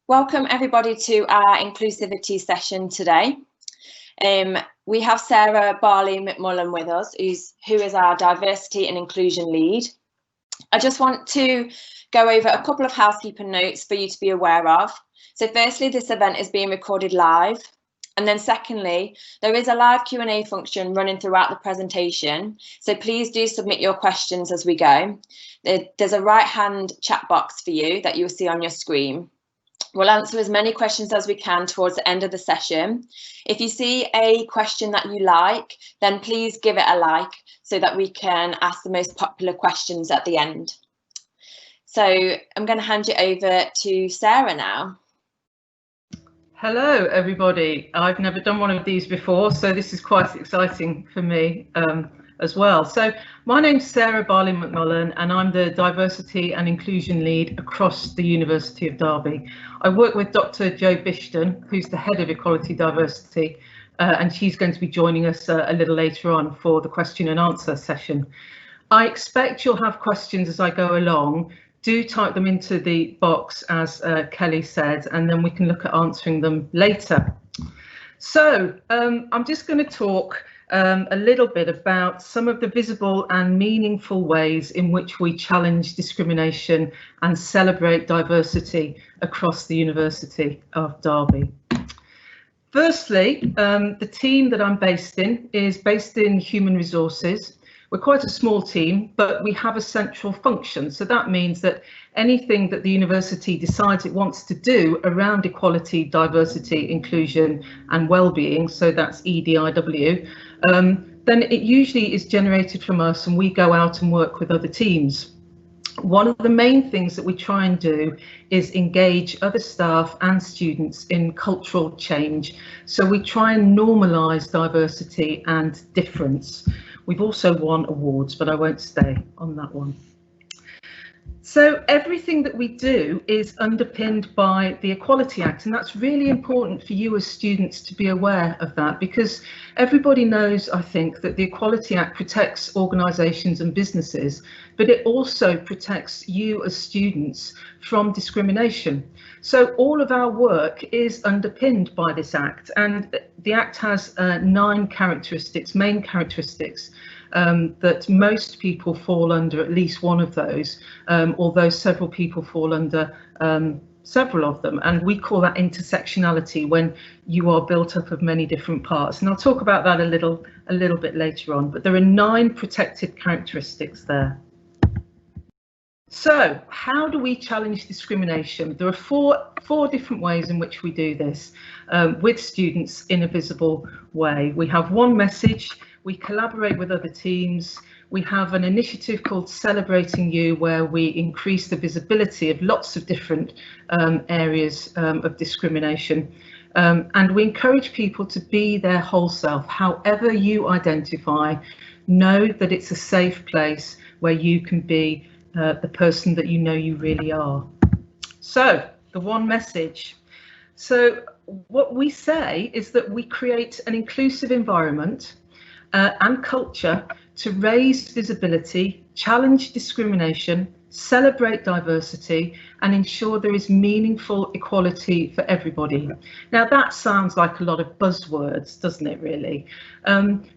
Welcome everybody to our inclusivity session today. We have Sarah Barley-McMullen with us, who is our diversity and inclusion lead. I just want to go over a couple of housekeeping notes for you to be aware of. So firstly, this event is being recorded live. And then secondly, there is a live Q&A function running throughout the presentation. So please do submit your questions as we go. There's a right-hand chat box for you that you'll see on your screen. We'll answer as many questions as we can towards the end of the session. If you see a question that you like, then please give it a like so that we can ask the most popular questions at the end. So I'm going to hand you over to Sarah now. Hello, everybody. I've never done one of these before, so this is quite exciting for me as well. So my name's Sarah Barley-McMullen and I'm the Diversity and Inclusion Lead across the University of Derby. I work with Dr. Jo Bishton, who's the Head of Equality Diversity, and she's going to be joining us a little later on for the question and answer session. I expect you'll have questions as I go along. Do type them into the box, as Kelly said, and then we can look at answering them later. So I'm just going to talk a little bit about some of the visible and meaningful ways in which we challenge discrimination and celebrate diversity across the University of Derby. Firstly, the team that I'm based in is based in Human Resources. We're quite a small team, but we have a central function. So that means that anything that the university decides it wants to do around equality, diversity, inclusion and well-being, so that's EDIW, then it usually is generated from us and we go out and work with other teams. One of the main things that we try and do is engage other staff and students in cultural change. So we try and normalise diversity and difference. We've also won awards, but I won't stay on that one. So everything that we do is underpinned by the Equality Act, and that's really important for you as students to be aware of that, because everybody knows, I think, that the Equality Act protects organisations and businesses, but it also protects you as students from discrimination. So all of our work is underpinned by this Act, and the Act has 9 characteristics, main characteristics, that most people fall under at least one of those, although several people fall under several of them, and we call that intersectionality, when you are built up of many different parts, and I'll talk about that a little bit later on, but there are 9 protected characteristics there. So how do we challenge discrimination? There are four different ways in which we do this with students in a visible way. We have one message, we collaborate with other teams, we have an initiative called Celebrating You, where we increase the visibility of lots of different areas of discrimination. And we encourage people to be their whole self, however you identify. Know that it's a safe place where you can be the person that you know you really are. So the one message. So what we say is that we create an inclusive environment and culture to raise visibility, challenge discrimination, celebrate diversity and ensure there is meaningful equality for everybody. Now that sounds like a lot of buzzwords, doesn't it really?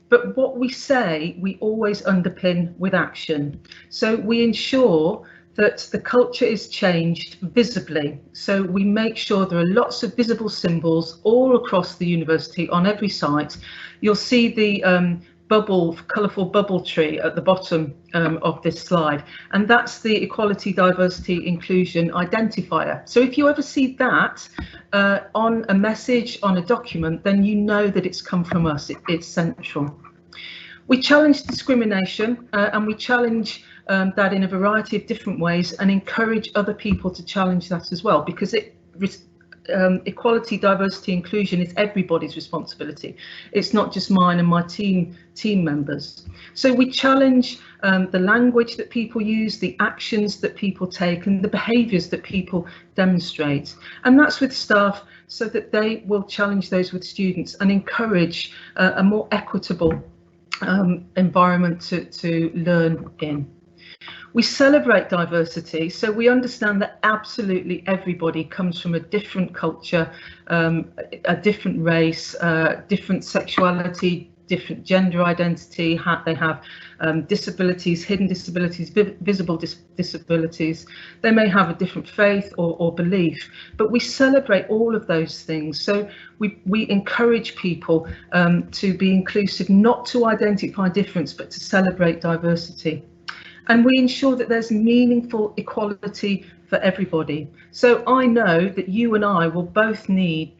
But what we say, we always underpin with action. So we ensure that the culture is changed visibly. So we make sure there are lots of visible symbols all across the university on every site. You'll see the colourful bubble tree at the bottom of this slide, and that's the Equality, Diversity, Inclusion identifier. So if you ever see that on a message, on a document, then you know that it's come from us, it's central. We challenge discrimination and we challenge that in a variety of different ways and encourage other people to challenge that as well, because equality, diversity, inclusion is everybody's responsibility. It's not just mine and my team members. So we challenge the language that people use, the actions that people take and the behaviours that people demonstrate. And that's with staff so that they will challenge those with students and encourage a more equitable environment to learn in. We celebrate diversity, so we understand that absolutely everybody comes from a different culture, a different race, different sexuality, different gender identity. They have disabilities, hidden disabilities, visible disabilities. They may have a different faith or belief, but we celebrate all of those things. So we encourage people to be inclusive, not to identify difference, but to celebrate diversity. And we ensure that there's meaningful equality for everybody. So I know that you and I will both need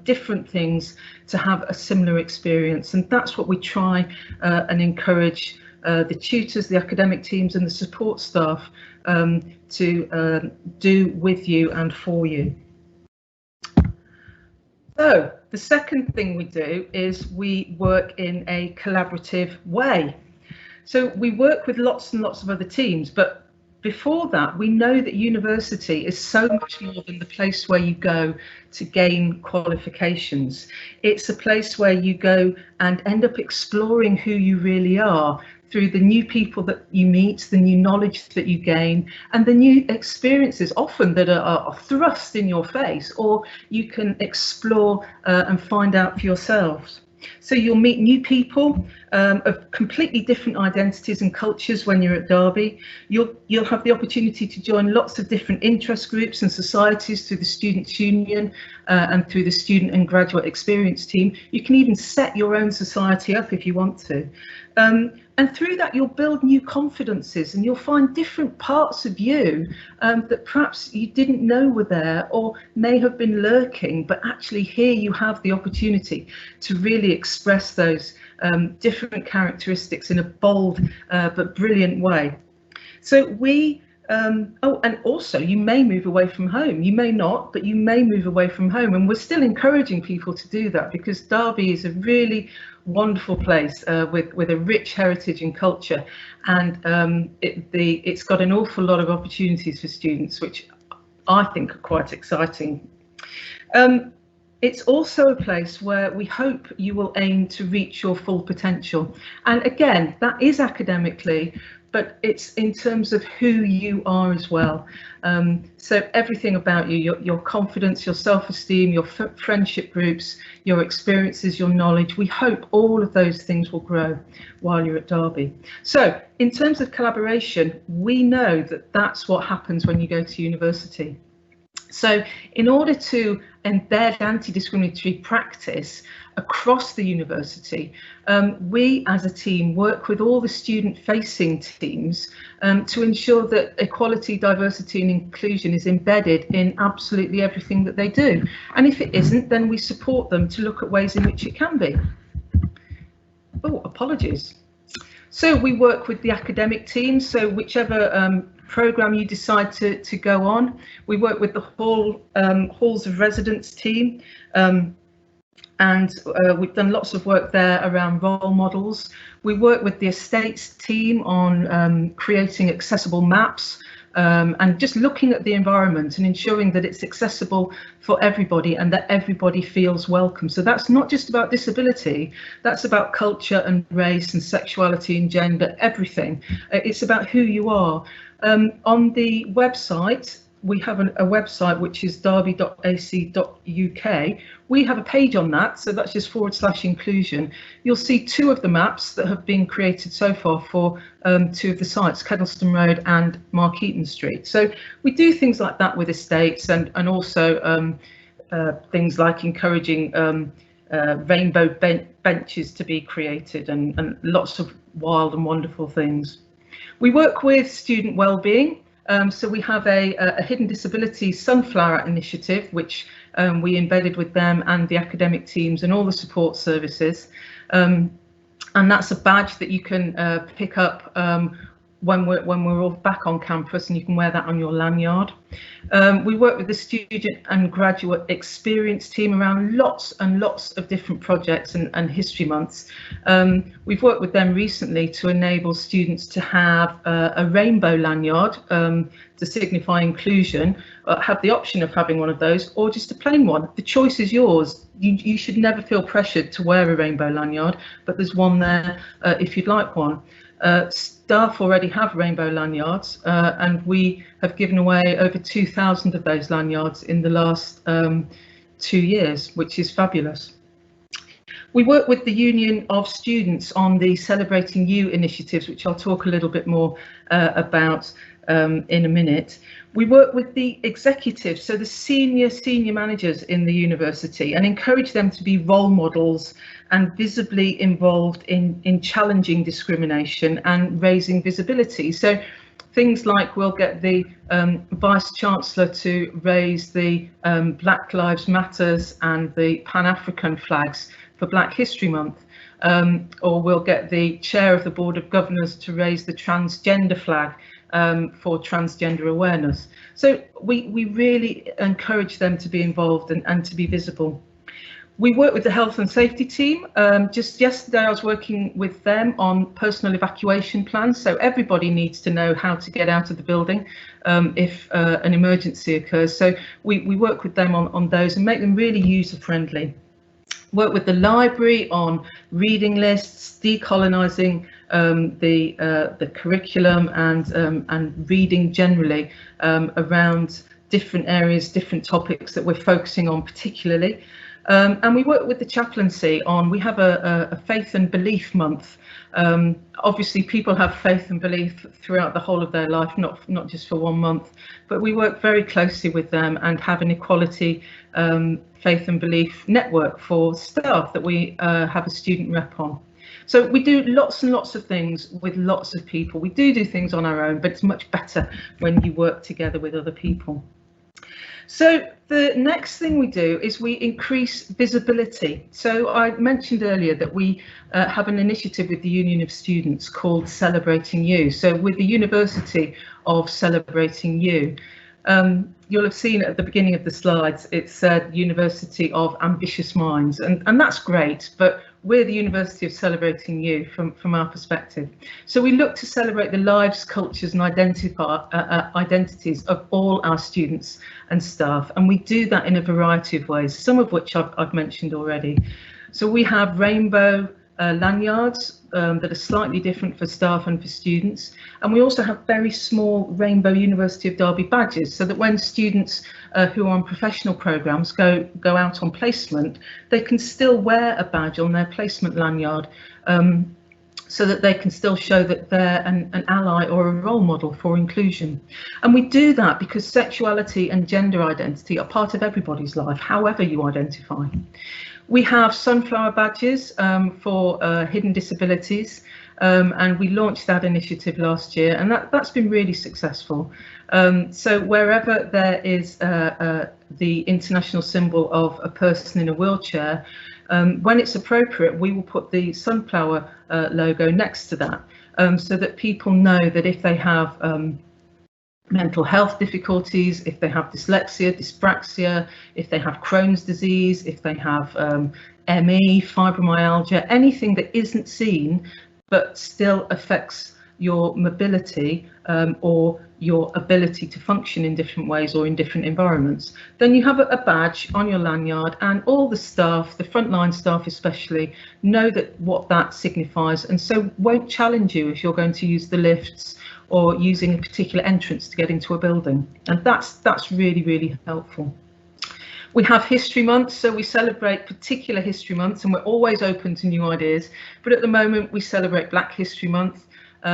different things to have a similar experience, and that's what we try and encourage the tutors, the academic teams and the support staff to do with you and for you. So the second thing we do is we work in a collaborative way. So we work with lots and lots of other teams, but before that, we know that university is so much more than the place where you go to gain qualifications. It's a place where you go and end up exploring who you really are through the new people that you meet, the new knowledge that you gain, and the new experiences often that are thrust in your face, or you can explore and find out for yourselves. So you'll meet new people of completely different identities and cultures when you're at Derby. You'll have the opportunity to join lots of different interest groups and societies through the Students' Union and through the Student and Graduate Experience team. You can even set your own society up if you want to. And through that, you'll build new confidences, and you'll find different parts of you that perhaps you didn't know were there or may have been lurking, but actually here you have the opportunity to really express those different characteristics in a bold but brilliant way. So we oh, and also you may move away from home. You may not, but you may move away from home, and we're still encouraging people to do that, because Derby is a really wonderful place with a rich heritage and culture, and it's got an awful lot of opportunities for students, which I think are quite exciting. It's also a place where we hope you will aim to reach your full potential, and again, that is academically, but it's in terms of who you are as well. So everything about you, your confidence, your self-esteem, your friendship groups, your experiences, your knowledge, we hope all of those things will grow while you're at Derby. So in terms of collaboration, we know that that's what happens when you go to university. So in order to embed anti-discriminatory practice across the university, we as a team work with all the student-facing teams to ensure that equality, diversity and inclusion is embedded in absolutely everything that they do. And if it isn't, then we support them to look at ways in which it can be. Oh, apologies. So we work with the academic team, so whichever programme you decide to go on. We work with the Halls of Residence team, and we've done lots of work there around role models. We work with the estates team on creating accessible maps and just looking at the environment and ensuring that it's accessible for everybody and that everybody feels welcome. So that's not just about disability, that's about culture and race and sexuality and gender, everything. It's about who you are. On the website, we have a website which is derby.ac.uk. We have a page on that, so that's just /inclusion. You'll see two of the maps that have been created so far for two of the sites, Kedleston Road and Markeaton Street. So we do things like that with estates, and also things like encouraging rainbow benches to be created, and lots of wild and wonderful things. We work with student wellbeing. So we have a hidden disability sunflower initiative, which we embedded with them and the academic teams and all the support services. And that's a badge that you can pick up when we're all back on campus, and you can wear that on your lanyard. We work with the Student and Graduate Experience team around lots and lots of different projects and history months. We've worked with them recently to enable students to have a rainbow lanyard to signify inclusion, have the option of having one of those, or just a plain one. The choice is yours. You should never feel pressured to wear a rainbow lanyard, but there's one there if you'd like one. Staff already have rainbow lanyards, and we have given away over 2,000 of those lanyards in the last 2 years, which is fabulous. We work with the Union of Students on the Celebrating You initiatives, which I'll talk a little bit more about in a minute. We work with the executives, so the senior managers in the university, and encourage them to be role models and visibly involved in challenging discrimination and raising visibility. So things like we'll get the Vice Chancellor to raise the Black Lives Matters and the Pan-African flags for Black History Month, or we'll get the Chair of the Board of Governors to raise the transgender flag for transgender awareness. So we really encourage them to be involved and to be visible. We work with the health and safety team. Just yesterday I was working with them on personal evacuation plans, so everybody needs to know how to get out of the building if an emergency occurs. So we work with them on those and make them really user friendly. Work with the library on reading lists, decolonising the curriculum and reading generally around different areas, different topics that we're focusing on particularly. And we work with the chaplaincy on, we have a faith and belief month. Obviously people have faith and belief throughout the whole of their life, not just for 1 month, but we work very closely with them and have an equality faith and belief network for staff that we have a student rep on. So we do lots and lots of things with lots of people. We do things on our own, but it's much better when you work together with other people. So the next thing we do is we increase visibility. So I mentioned earlier that we have an initiative with the Union of Students called Celebrating You. So with the University of Celebrating You, you'll have seen at the beginning of the slides, it said University of Ambitious Minds, and that's great, but we're the University of Celebrating You from our perspective. So we look to celebrate the lives, cultures and identities of all our students and staff, and we do that in a variety of ways, some of which I've mentioned already. So we have rainbow lanyards that are slightly different for staff and for students, and we also have very small rainbow University of Derby badges, so that when students who are on professional programmes go out on placement, they can still wear a badge on their placement lanyard, so that they can still show that they're an ally or a role model for inclusion. And we do that because sexuality and gender identity are part of everybody's life, however you identify. We have sunflower badges for hidden disabilities, and we launched that initiative last year, and that's been really successful. So wherever there is the international symbol of a person in a wheelchair, when it's appropriate, we will put the sunflower logo next to that, so that people know that if they have mental health difficulties, if they have dyslexia, dyspraxia, if they have Crohn's disease, if they have ME, fibromyalgia, anything that isn't seen but still affects your mobility or your ability to function in different ways or in different environments, then you have a badge on your lanyard, and all the staff, the frontline staff especially, know that what that signifies, and so won't challenge you if you're going to use the lifts or using a particular entrance to get into a building, and that's really, really helpful. We have History Month, so we celebrate particular history months, and we're always open to new ideas, but at the moment we celebrate Black History Month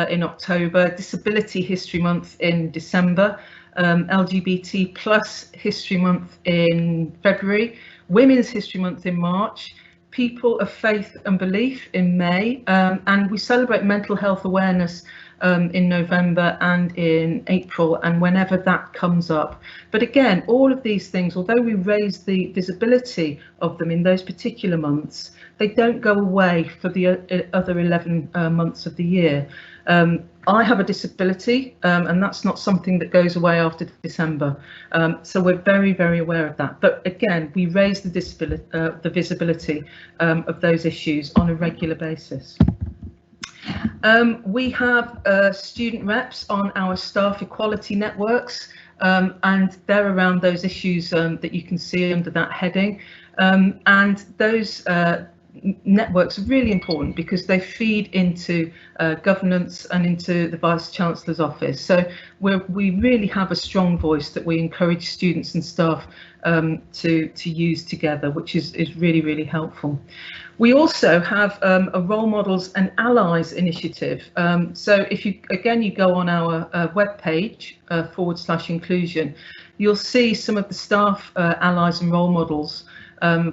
in October, Disability History Month in December, LGBT plus History Month in February, Women's History Month in March, People of Faith and Belief in May, and we celebrate mental health awareness in November and in April, and whenever that comes up. But again, all of these things, although we raise the visibility of them in those particular months, they don't go away for the other 11 months of the year. I have a disability, and that's not something that goes away after December. So we're very, very aware of that. But again, we raise the visibility of those issues on a regular basis. We have student reps on our staff equality networks, and they're around those issues that you can see under that heading. And those networks are really important because they feed into governance and into the Vice Chancellor's office. So we really have a strong voice that we encourage students and staff to use together, which is really, really helpful. We also have a Role Models and Allies initiative. So if you go on our webpage /inclusion, you'll see some of the staff allies and role models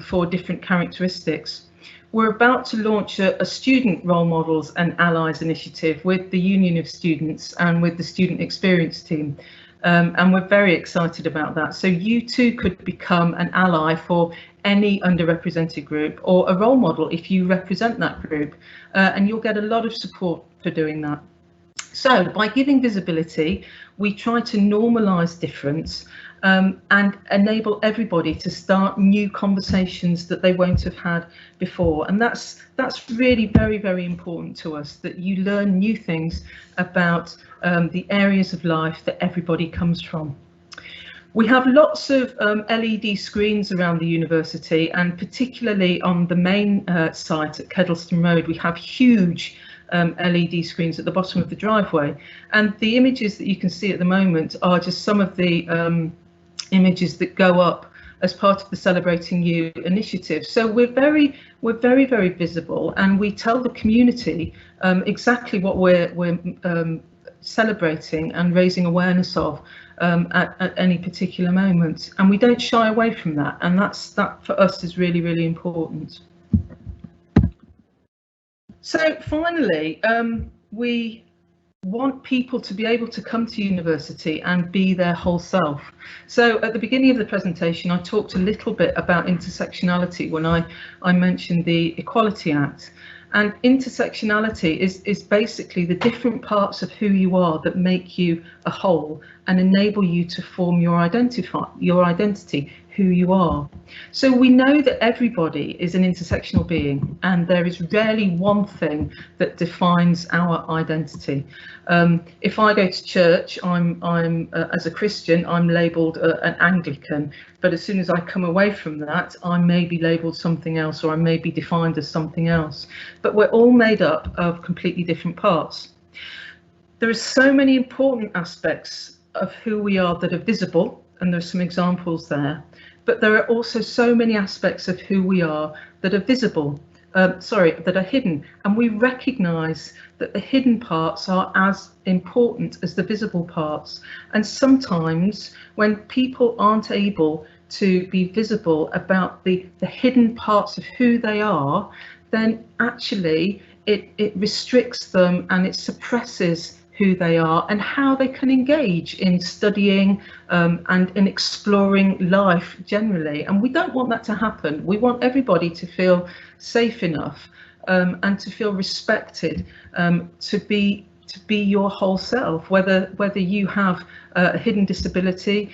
for different characteristics. We're about to launch a student role models and allies initiative with the Union of Students and with the Student Experience team. And we're very excited about that. So you too could become an ally for any underrepresented group or a role model if you represent that group, and you'll get a lot of support for doing that. So by giving visibility, we try to normalise difference and enable everybody to start new conversations that they won't have had before. And that's really very, very important to us, that you learn new things about the areas of life that everybody comes from. We have lots of LED screens around the university, and particularly on the main site at Kedleston Road, we have huge LED screens at the bottom of the driveway. And the images that you can see at the moment are just some of the images that go up as part of the Celebrating You initiative. So we're very, very visible, and we tell the community exactly what we're celebrating and raising awareness of at any particular moment, and we don't shy away from that, and that for us is really, really important. So finally, we want people to be able to come to university and be their whole self. So at the beginning of the presentation, I talked a little bit about intersectionality when I mentioned the Equality Act. And intersectionality is basically the different parts of who you are that make you a whole and enable you to form your identity, who you are. So we know that everybody is an intersectional being, and there is rarely one thing that defines our identity. If I go to church, I'm as a Christian, I'm labelled an Anglican, but as soon as I come away from that, I may be labelled something else, or I may be defined as something else. But we're all made up of completely different parts. There are so many important aspects of who we are that are visible, and there's some examples there. But there are also so many aspects of who we are that are visible, that are hidden, and we recognise that the hidden parts are as important as the visible parts. And sometimes when people aren't able to be visible about the hidden parts of who they are, then actually it restricts them and it suppresses who they are and how they can engage in studying and in exploring life generally. And we don't want that to happen. We want everybody to feel safe enough and to feel respected to be your whole self, whether you have a hidden disability,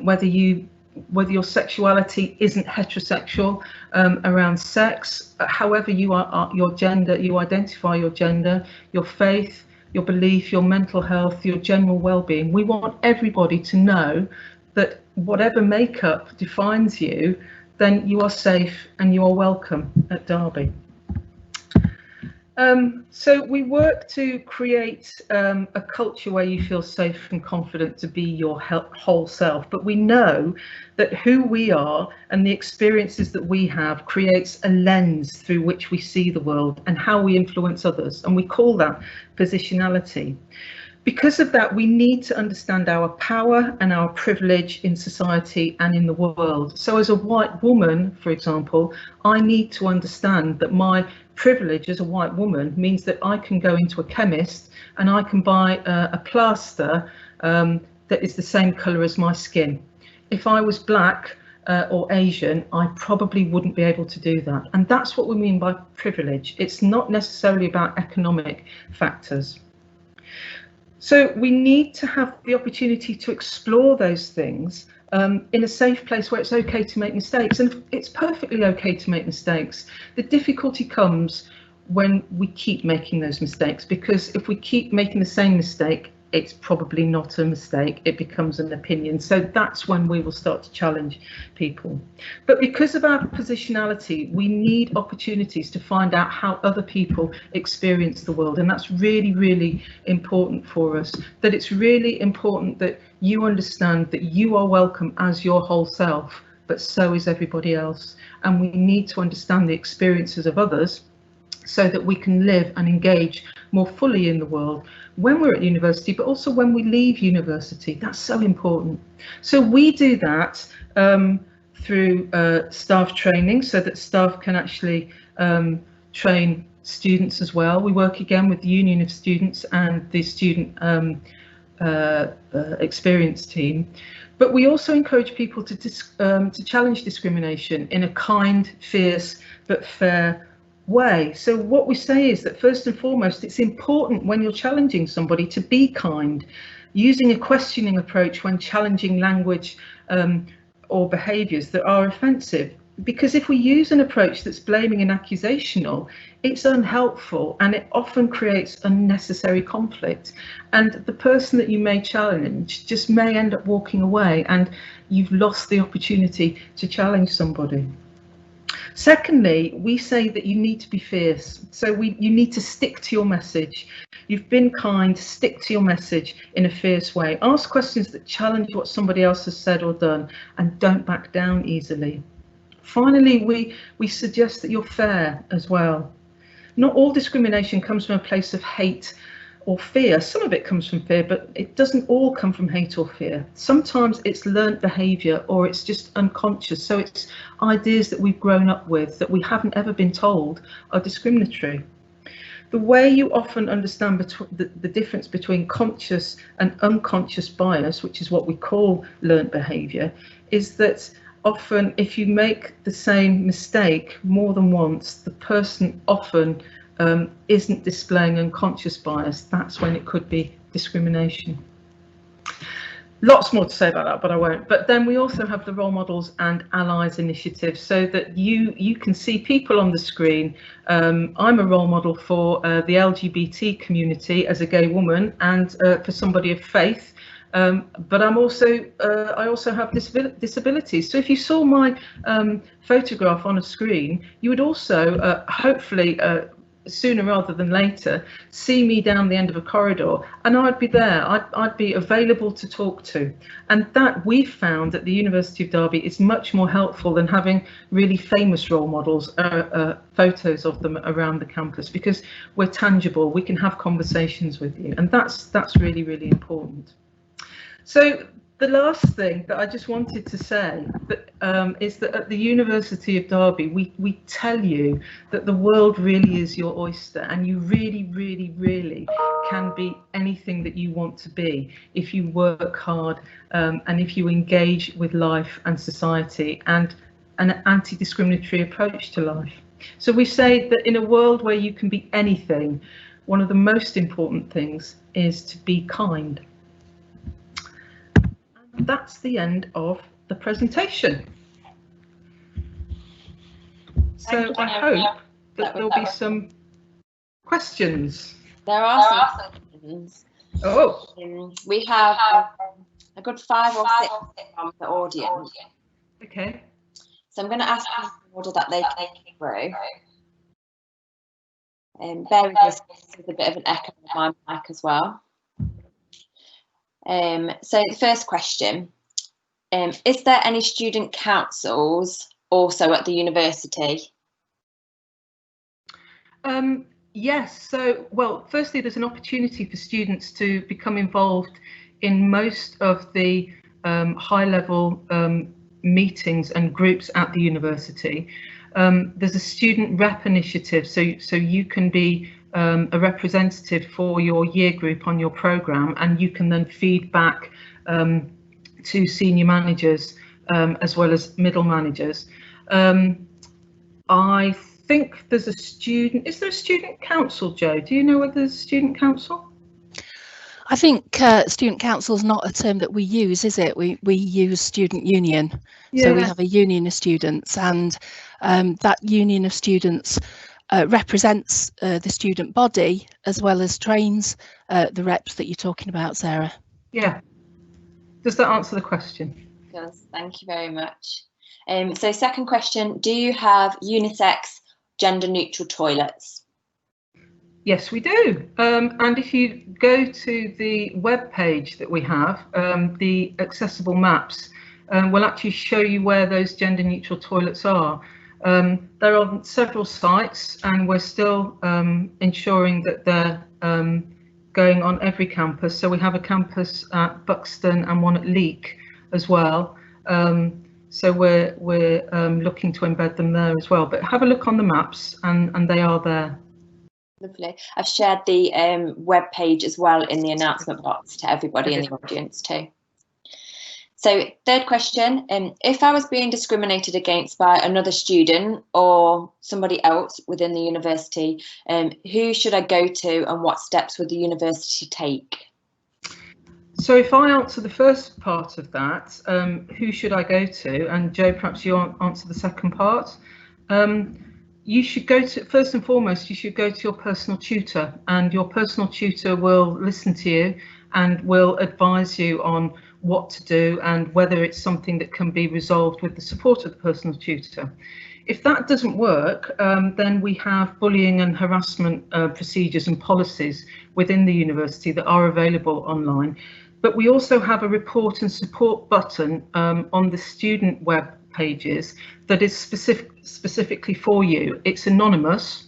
whether your sexuality isn't heterosexual, around sex, however you are, your gender, you identify your gender, your faith, your belief, your mental health, your general well-being. We want everybody to know that whatever makeup defines you, then you are safe and you are welcome at Derby. So we work to create a culture where you feel safe and confident to be your whole self, but we know that who we are and the experiences that we have creates a lens through which we see the world and how we influence others, and we call that positionality. Because of that, we need to understand our power and our privilege in society and in the world. So as a white woman, for example, I need to understand that my privilege as a white woman means that I can go into a chemist and I can buy a plaster that is the same colour as my skin. If I was black or Asian, I probably wouldn't be able to do that. And that's what we mean by privilege. It's not necessarily about economic factors. So we need to have the opportunity to explore those things in a safe place where it's okay to make mistakes, and it's perfectly okay to make mistakes. The difficulty comes when we keep making those mistakes, because if we keep making the same mistake it's probably not a mistake, it becomes an opinion. So that's when we will start to challenge people. But because of our positionality, we need opportunities to find out how other people experience the world, and that's really, really important for us. That it's really important that you understand that you are welcome as your whole self, but so is everybody else, and we need to understand the experiences of others so that we can live and engage more fully in the world when we're at university, but also when we leave university. That's so important. So we do that through staff training, so that staff can actually train students as well. We work again with the Union of Students and the Student Experience team. But we also encourage people to challenge discrimination in a kind, fierce, but fair way. So what we say is that first and foremost, it's important when you're challenging somebody to be kind, using a questioning approach when challenging language or behaviours that are offensive. Because if we use an approach that's blaming and accusational, it's unhelpful and it often creates unnecessary conflict. And the person that you may challenge just may end up walking away and you've lost the opportunity to challenge somebody. Secondly, we say that you need to be fierce. So you need to stick to your message. You've been kind, stick to your message in a fierce way. Ask questions that challenge what somebody else has said or done, and don't back down easily. Finally, we suggest that you're fair as well. Not all discrimination comes from a place of hate or fear. Some of it comes from fear, but it doesn't all come from hate or fear. Sometimes it's learnt behaviour or it's just unconscious. So it's ideas that we've grown up with that we haven't ever been told are discriminatory. The way you often understand the difference between conscious and unconscious bias, which is what we call learnt behaviour, is that often if you make the same mistake more than once, the person often isn't displaying unconscious bias. That's when it could be discrimination. Lots more to say about that, but I won't. But then we also have the Role Models and Allies initiative, so that you can see people on the screen. I'm a role model for the LGBT community as a gay woman and for somebody of faith. But I also have disabilities. So if you saw my photograph on a screen, you would also hopefully sooner rather than later see me down the end of a corridor, and I'd be there. I'd be available to talk to, and that we've found at the University of Derby is much more helpful than having really famous role models, photos of them around the campus, because we're tangible. We can have conversations with you, and that's really, really important. So the last thing that I just wanted to say that, is that at the University of Derby, we tell you that the world really is your oyster, and you really, really, really can be anything that you want to be if you work hard and if you engage with life and society and an anti-discriminatory approach to life. So we say that in a world where you can be anything, one of the most important things is to be kind. That's the end of the presentation. So I hope that there'll be some questions. There are some questions. Oh. We have a good 5 or 6 from the audience. Okay. So I'm going to ask them in the order that they came through. Bear with us, there's a bit of an echo on my mic as well. So the first question, is there any student councils also at the university? Yes, so, well, firstly, there's an opportunity for students to become involved in most of the high-level meetings and groups at the university. There's a student rep initiative, so you can be a representative for your year group on your programme, and you can then feed back to senior managers as well as middle managers. I think there's a student, is there a student council, Jo? Do you know whether there's a student council? I think student council is not a term that we use, is it? We use student union. Yeah. So we have a union of students, and that union of students represents the student body as well as trains the reps that you're talking about, Sarah. Yeah. Does that answer the question? It does. Thank you very much. So second question, do you have unisex gender neutral toilets? Yes, we do. And if you go to the web page that we have, the accessible maps, will actually show you where those gender neutral toilets are. They're on several sites, and we're still ensuring that they're going on every campus. So we have a campus at Buxton and one at Leek as well. So we're looking to embed them there as well. But have a look on the maps, and they are there. Lovely. I've shared the web page as well in the announcement box to everybody in the audience too. So third question, if I was being discriminated against by another student or somebody else within the university, who should I go to and what steps would the university take? So if I answer the first part of that, who should I go to? And Jo, perhaps you answer the second part. You should go to, first and foremost, you should go to your personal tutor, and your personal tutor will listen to you and will advise you on what to do and whether it's something that can be resolved with the support of the personal tutor. If that doesn't work, then we have bullying and harassment procedures and policies within the university that are available online. But we also have a report and support button on the student web pages that is specifically for you. It's anonymous,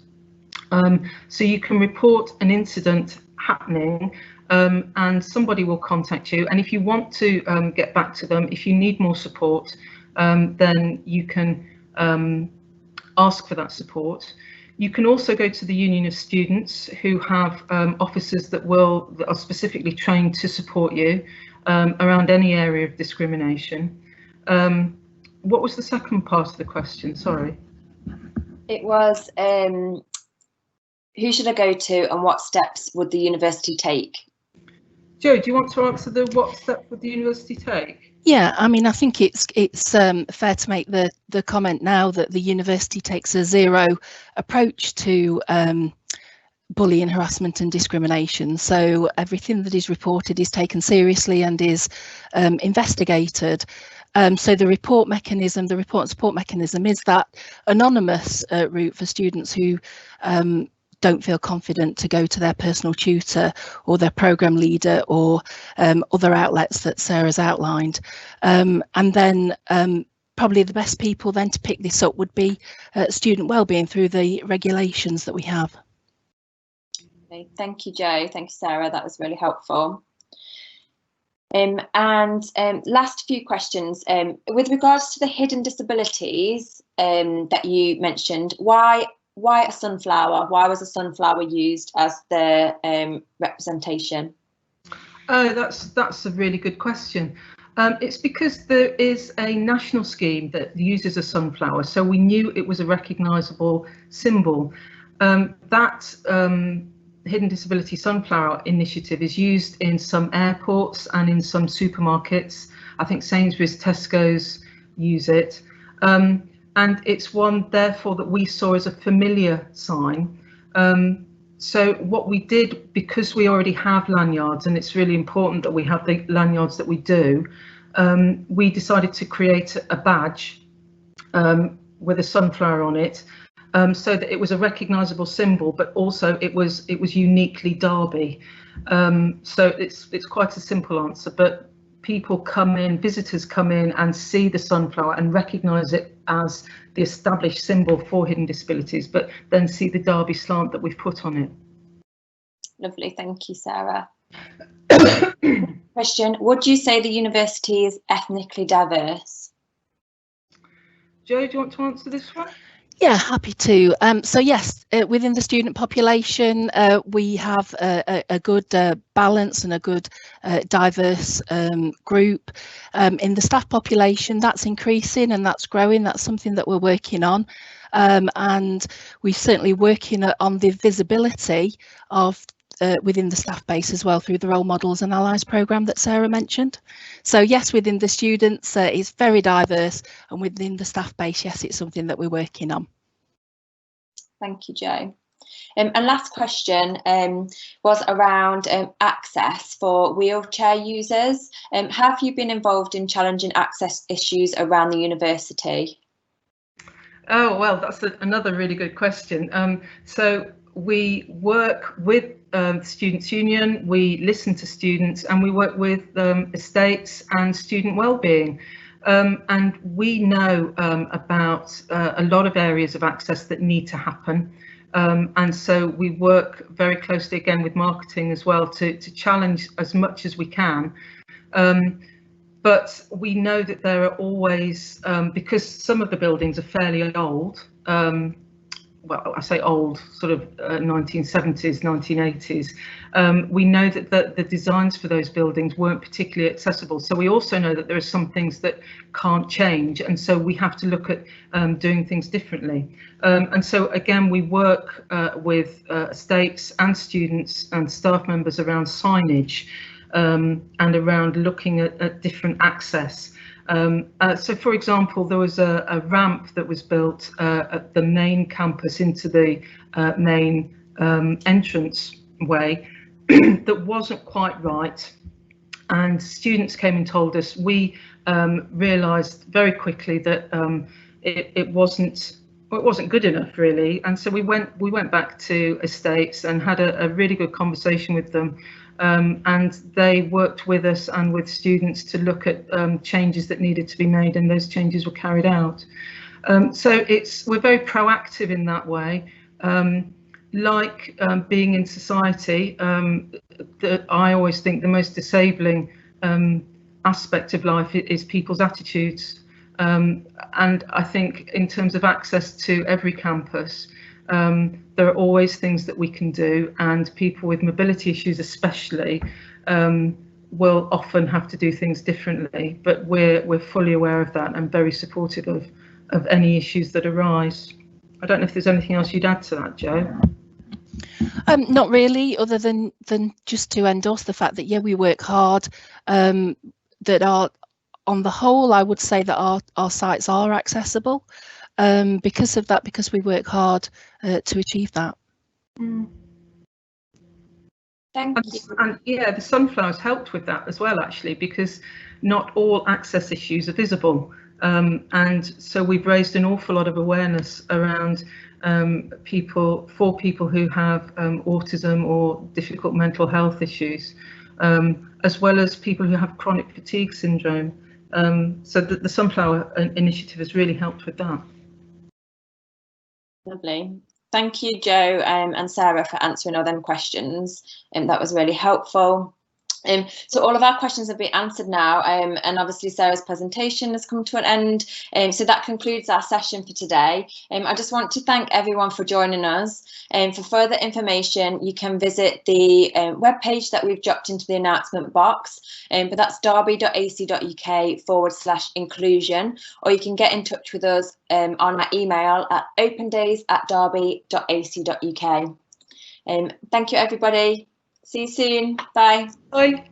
so you can report an incident happening and somebody will contact you. And if you want to get back to them, if you need more support, then you can ask for that support. You can also go to the Union of Students, who have officers that are specifically trained to support you around any area of discrimination. What was the second part of the question? Sorry. It was who should I go to and what steps would the university take? Jo, do you want to answer the what steps would the university take? Yeah, I mean, I think it's fair to make the comment now that the university takes a zero approach to bullying, harassment and discrimination. So everything that is reported is taken seriously and is investigated. So the report mechanism, the report and support mechanism, is that anonymous route for students who don't feel confident to go to their personal tutor or their programme leader or other outlets that Sarah's outlined. And then probably the best people then to pick this up would be student wellbeing through the regulations that we have. Okay, thank you, Jo. Thank you, Sarah. That was really helpful. And last few questions. With regards to the hidden disabilities that you mentioned, why a sunflower? Why was a sunflower used as the representation? Oh, that's a really good question. It's because there is a national scheme that uses a sunflower, so we knew it was a recognisable symbol. That Hidden Disability Sunflower Initiative is used in some airports and in some supermarkets. I think Sainsbury's, Tesco's use it. And it's one, therefore, that we saw as a familiar sign. So what we did, because we already have lanyards, and it's really important that we have the lanyards that we do, we decided to create a badge with a sunflower on it, so that it was a recognisable symbol, but also it was uniquely Derby. So it's quite a simple answer, but people come in, visitors come in and see the sunflower and recognise it as the established symbol for hidden disabilities, but then see the Derby slant that we've put on it. Lovely, thank you, Sarah. Question, would you say the university is ethnically diverse? Jo, do you want to answer this one? Yeah, happy to. So yes, within the student population, we have a good balance and a good diverse group. In the staff population, that's increasing and that's growing. That's something that we're working on. And we're certainly working on the visibility of within the staff base as well through the Role Models and Allies programme that Sarah mentioned. So yes, within the students, it's very diverse, and within the staff base, yes, it's something that we're working on. Thank you, Jo. And last question was around access for wheelchair users. Have you been involved in challenging access issues around the university? Oh, well, that's another really good question. So we work with the Students' Union, we listen to students, and we work with estates and student wellbeing. And we know about a lot of areas of access that need to happen. And so we work very closely again with marketing as well to challenge as much as we can. But we know that there are always, because some of the buildings are fairly old, well, I say old, sort of 1970s, 1980s, we know that the designs for those buildings weren't particularly accessible. So we also know that there are some things that can't change, and so we have to look at doing things differently. And so again, we work with estates and students and staff members around signage and around looking at different access. So, for example, there was a ramp that was built at the main campus into the main entrance way that wasn't quite right. And students came and told us. We realised very quickly that it wasn't good enough, really. And so we went back to estates and had a really good conversation with them. And they worked with us and with students to look at changes that needed to be made, and those changes were carried out. So we're very proactive in that way. Like being in society, I always think the most disabling aspect of life is people's attitudes. And I think in terms of access to every campus, there are always things that we can do, and people with mobility issues especially will often have to do things differently, but we're fully aware of that and very supportive of any issues that arise. I don't know if there's anything else you'd add to that, Jo. Not really, other than just to endorse the fact that, yeah, we work hard, that on the whole, I would say that our sites are accessible. Because of that, because we work hard to achieve that. Thank you. And yeah, the sunflowers helped with that as well, actually, because not all access issues are visible. And so we've raised an awful lot of awareness around people who have autism or difficult mental health issues, as well as people who have chronic fatigue syndrome. So the Sunflower Initiative has really helped with that. Lovely. Thank you, Jo and Sarah, for answering all them questions. That was really helpful. So all of our questions have been answered now, and obviously Sarah's presentation has come to an end. So that concludes our session for today. I just want to thank everyone for joining us. For further information, you can visit the webpage that we've dropped into the announcement box, but that's derby.ac.uk/inclusion, or you can get in touch with us on our email at opendays@derby.ac.uk. Thank you, everybody. See you soon. Bye. Bye.